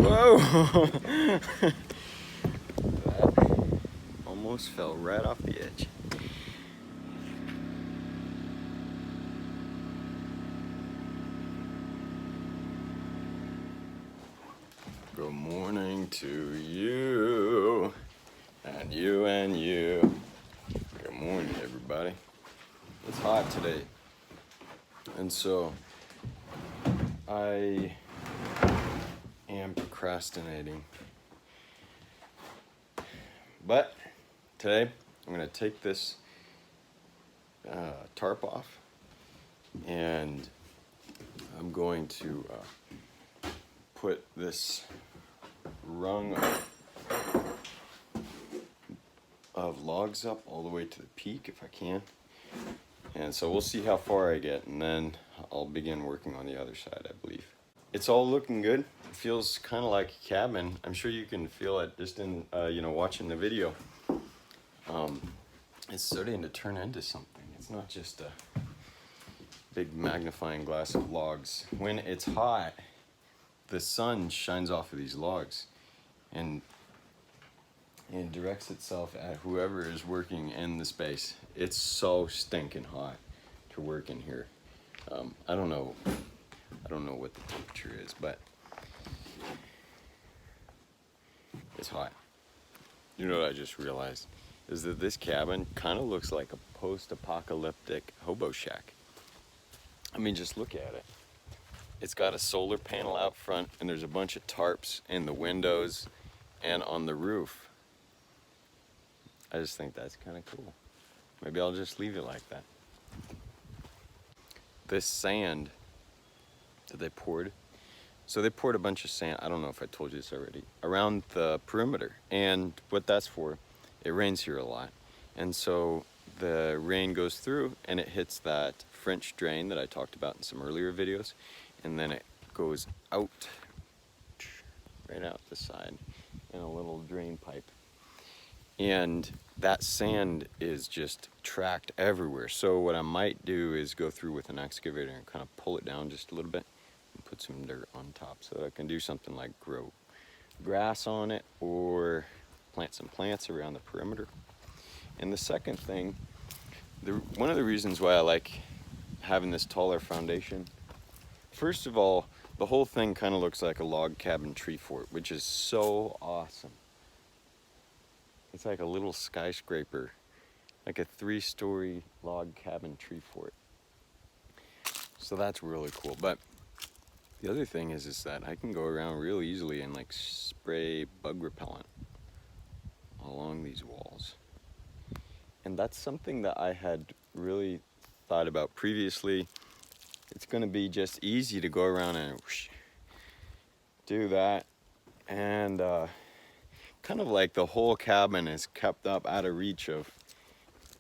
Whoa! That almost fell right off the edge. Good morning to you, and you, and you. Good morning, everybody. It's hot today, and so I am procrastinating. But today, I'm going to take this tarp off, and I'm going to put this rung of logs up all the way to the peak if I can. And so we'll see how far I get, and then I'll begin working on the other side, I believe. It's all looking good. It feels kind of like a cabin. I'm sure you can feel it just in, watching the video. It's starting to turn into something. It's not just a big magnifying glass of logs. When it's hot, the sun shines off of these logs and directs itself at whoever is working in the space. It's so stinking hot to work in here. I don't know what the temperature is, but it's hot. You know what I just realized is that this cabin kind of looks like a post-apocalyptic hobo shack. I mean, just look at it. It's got a solar panel out front, and there's a bunch of tarps in the windows and on the roof. I just think that's kind of cool. Maybe I'll just leave it like that. This sand that they poured, so they poured a bunch of sand, I don't know if I told you this already, around the perimeter. And what that's for, it rains here a lot. And so the rain goes through and it hits that French drain that I talked about in some earlier videos. And then it goes out, right out the side in a little drain pipe. And that sand is just tracked everywhere. So what I might do is go through with an excavator and kind of pull it down just a little bit and put some dirt on top so that I can do something like grow grass on it or plant some plants around the perimeter. And the second thing, one of the reasons why I like having this taller foundation, first of all, the whole thing kind of looks like a log cabin tree fort, which is so awesome. It's like a little skyscraper, like a 3-story log cabin tree fort. So that's really cool. But the other thing is that I can go around real easily and like spray bug repellent along these walls. And that's something that I had really thought about previously. It's going to be just easy to go around and do that. And kind of like the whole cabin is kept up out of reach of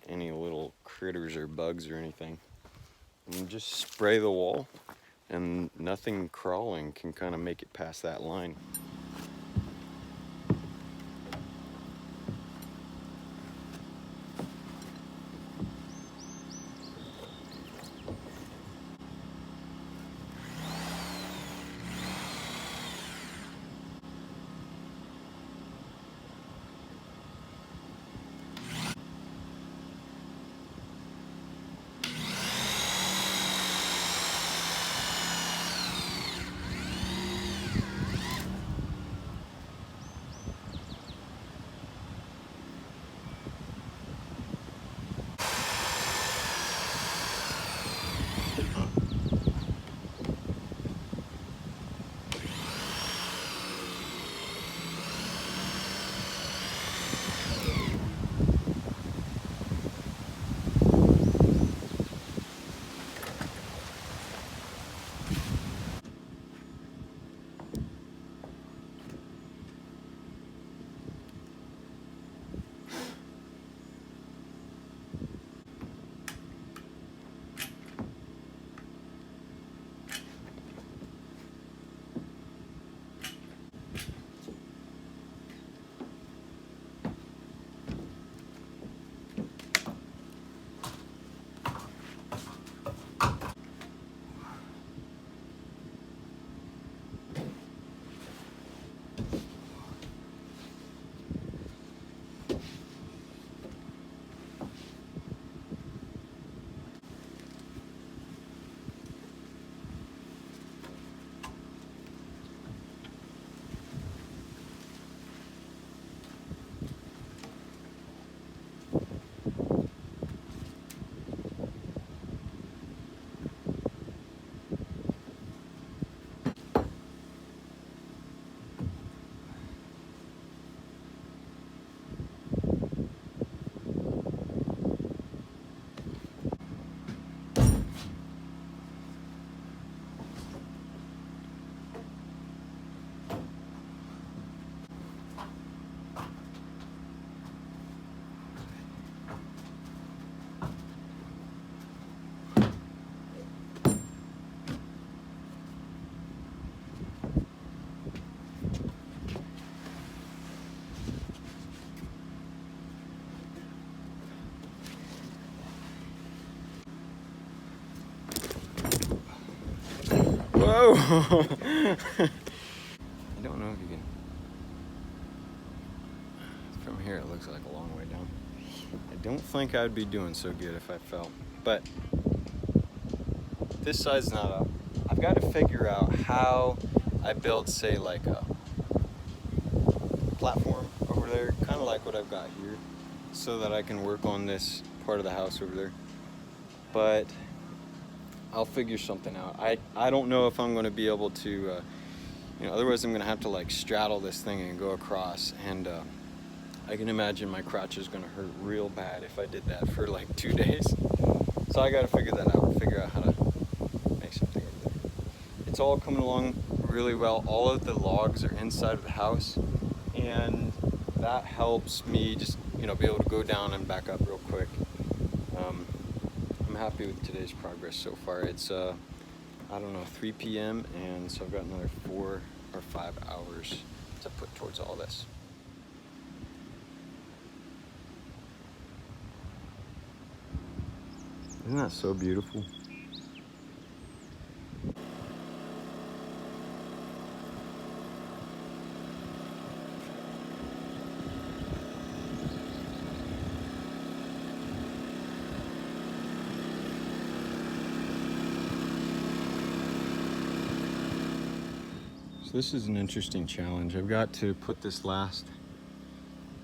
any little critters or bugs or anything. And just spray the wall and nothing crawling can kind of make it past that line. Whoa! I don't know if you can. From here, it looks like a long way down. I don't think I'd be doing so good if I fell. But this side's not up. I've got to figure out how I build, say, like a platform over there, kind of like what I've got here, so that I can work on this part of the house over there. But I'll figure something out. I don't know if I'm going to be able to, otherwise I'm going to have to like straddle this thing and go across. And I can imagine my crotch is going to hurt real bad if I did that for like 2 days. So I got to figure that out, figure out how to make something over there. It's all coming along really well. All of the logs are inside of the house, and that helps me just, be able to go down and back up real quick. I'm happy with today's progress so far. It's, 3 p.m. and so I've got another 4 or 5 hours to put towards all this. Isn't that so beautiful? So this is an interesting challenge. I've got to put this last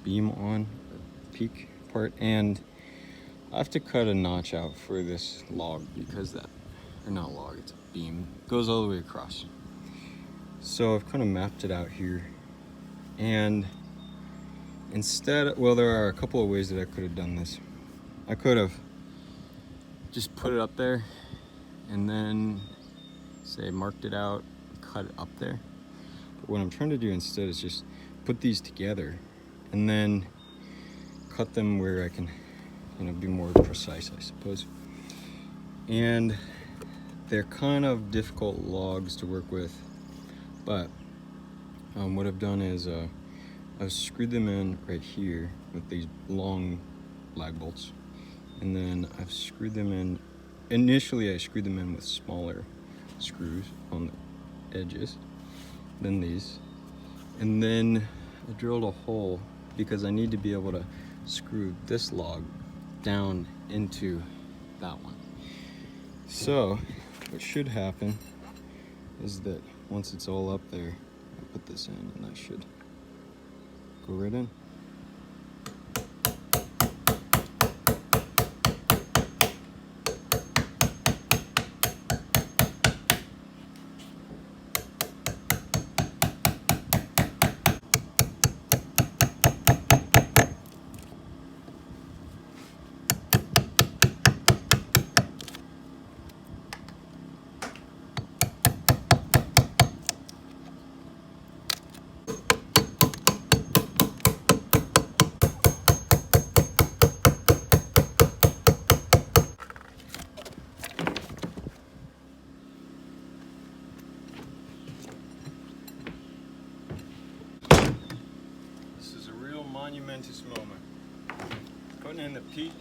beam on, the peak part, and I have to cut a notch out for this log because not log, it's a beam, goes all the way across. So I've kind of mapped it out here, and there are a couple of ways that I could have done this. I could have just put it up there and then say marked it out, cut it up there. But what I'm trying to do instead is just put these together and then cut them where I can be more precise, I suppose. And they're kind of difficult logs to work with, but what I've done is I've screwed them in right here with these long lag bolts, and then I've screwed them in. Initially I screwed them in with smaller screws on the edges than these, and then I drilled a hole because I need to be able to screw this log down into that one. So what should happen is that once it's all up there, I put this in and that should go right in. Momentous moment. Putting in the peak,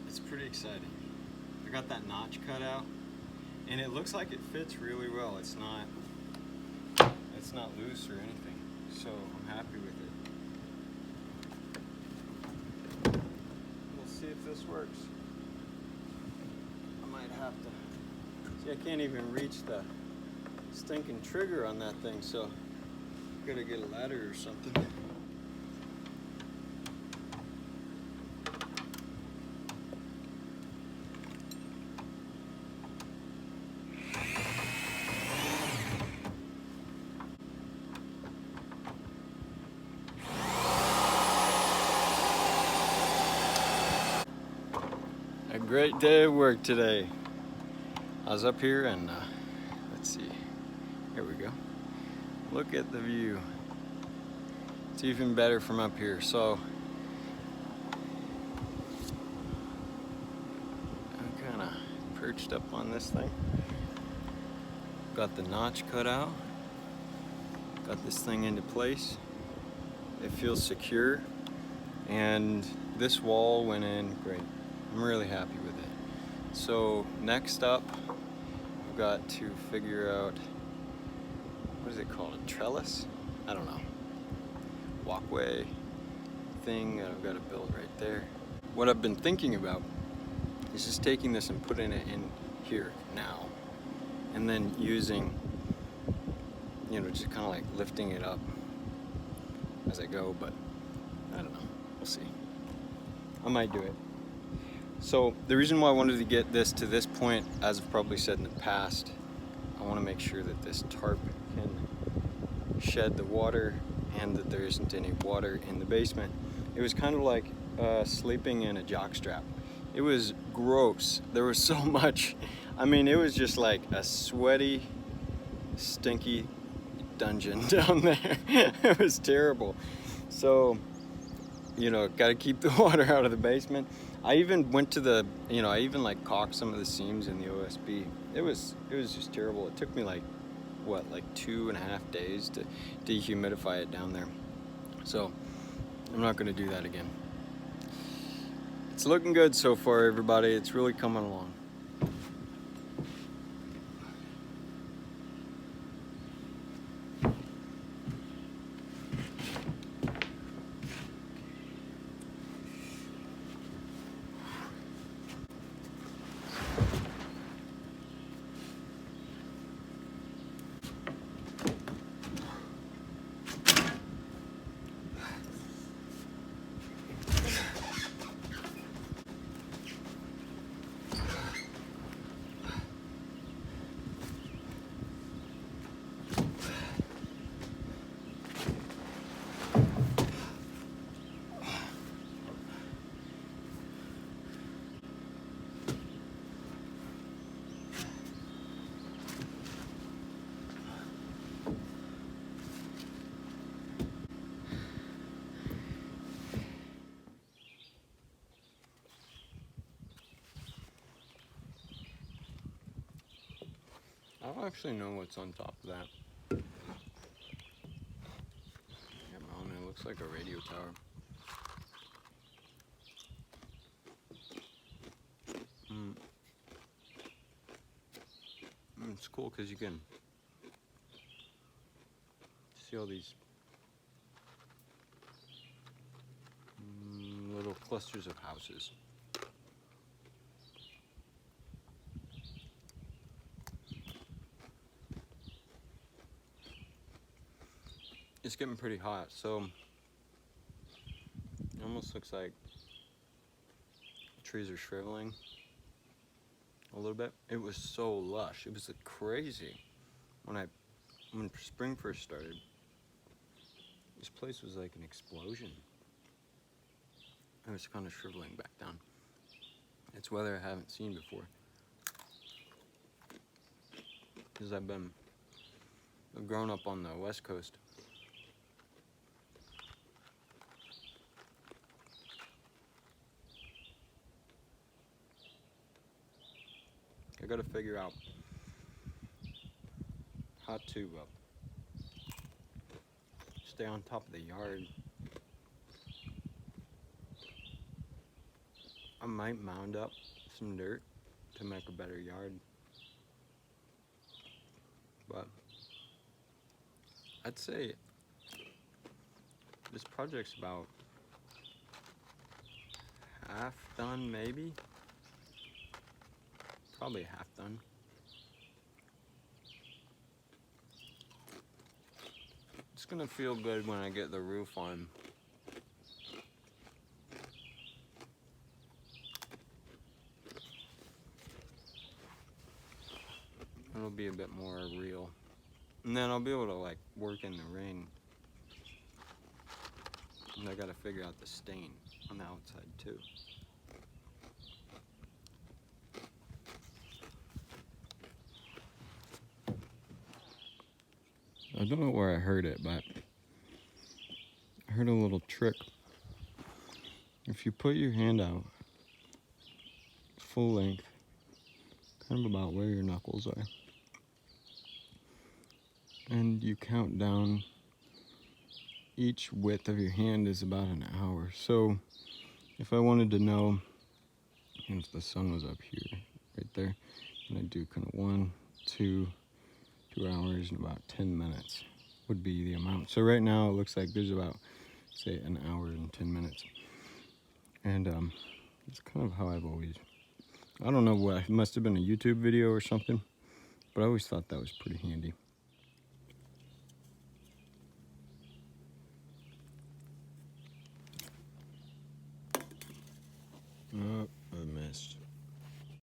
it's pretty exciting. I got that notch cut out, and it looks like it fits really well. It's not loose or anything, so I'm happy with it. We'll see if this works. I might have to see. I can't even reach the stinking trigger on that thing, so gotta get a ladder or something. A great day of work today. I was up here and let's see, here we go. Look at the view. It's even better from up here. So I'm kind of perched up on this thing. Got the notch cut out. Got this thing into place. It feels secure. And this wall went in great. I'm really happy with it. So next up, got to figure out, what is it called, a trellis? I don't know. Walkway thing that I've got to build right there. What I've been thinking about is just taking this and putting it in here now, and then using, you know, just kind of like lifting it up as I go, but I don't know, we'll see. I might do it. So the reason why I wanted to get this to this point, as I've probably said in the past, I want to make sure that this tarp can shed the water and that there isn't any water in the basement. It was kind of like sleeping in a jockstrap. It was gross. There was so much. I mean, it was just like a sweaty, stinky dungeon down there. It was terrible. So, you know, got to keep the water out of the basement. I even went to the, you know, I even like caulked some of the seams in the OSB. It was just terrible. It took me like, what, like 2.5 days to dehumidify it down there. So I'm not going to do that again. It's looking good so far, everybody. It's really coming along. I don't actually know what's on top of that. Yeah, man, it looks like a radio tower. It's cool because you can see all these little clusters of houses. It's getting pretty hot, so it almost looks like trees are shriveling a little bit. It was so lush. It was crazy. When spring first started, this place was like an explosion. It was kind of shriveling back down. It's weather I haven't seen before, because I've grown up on the West Coast. I gotta figure out how to stay on top of the yard. I might mound up some dirt to make a better yard, but I'd say this project's about half done, maybe. Probably half done. It's gonna feel good when I get the roof on. It'll be a bit more real. And then I'll be able to like work in the rain. And I gotta figure out the stain on the outside too. I don't know where I heard it, but I heard a little trick. If you put your hand out full length, kind of about where your knuckles are, and you count down, each width of your hand is about an hour. So if I wanted to know if the sun was up here, right there, and I do kind of 1, to 2 hours and about 10 minutes would be the amount. So right now it looks like there's about, say, an hour and 10 minutes. And it's kind of how I've always, I don't know what, it must have been a YouTube video or something, but I always thought that was pretty handy.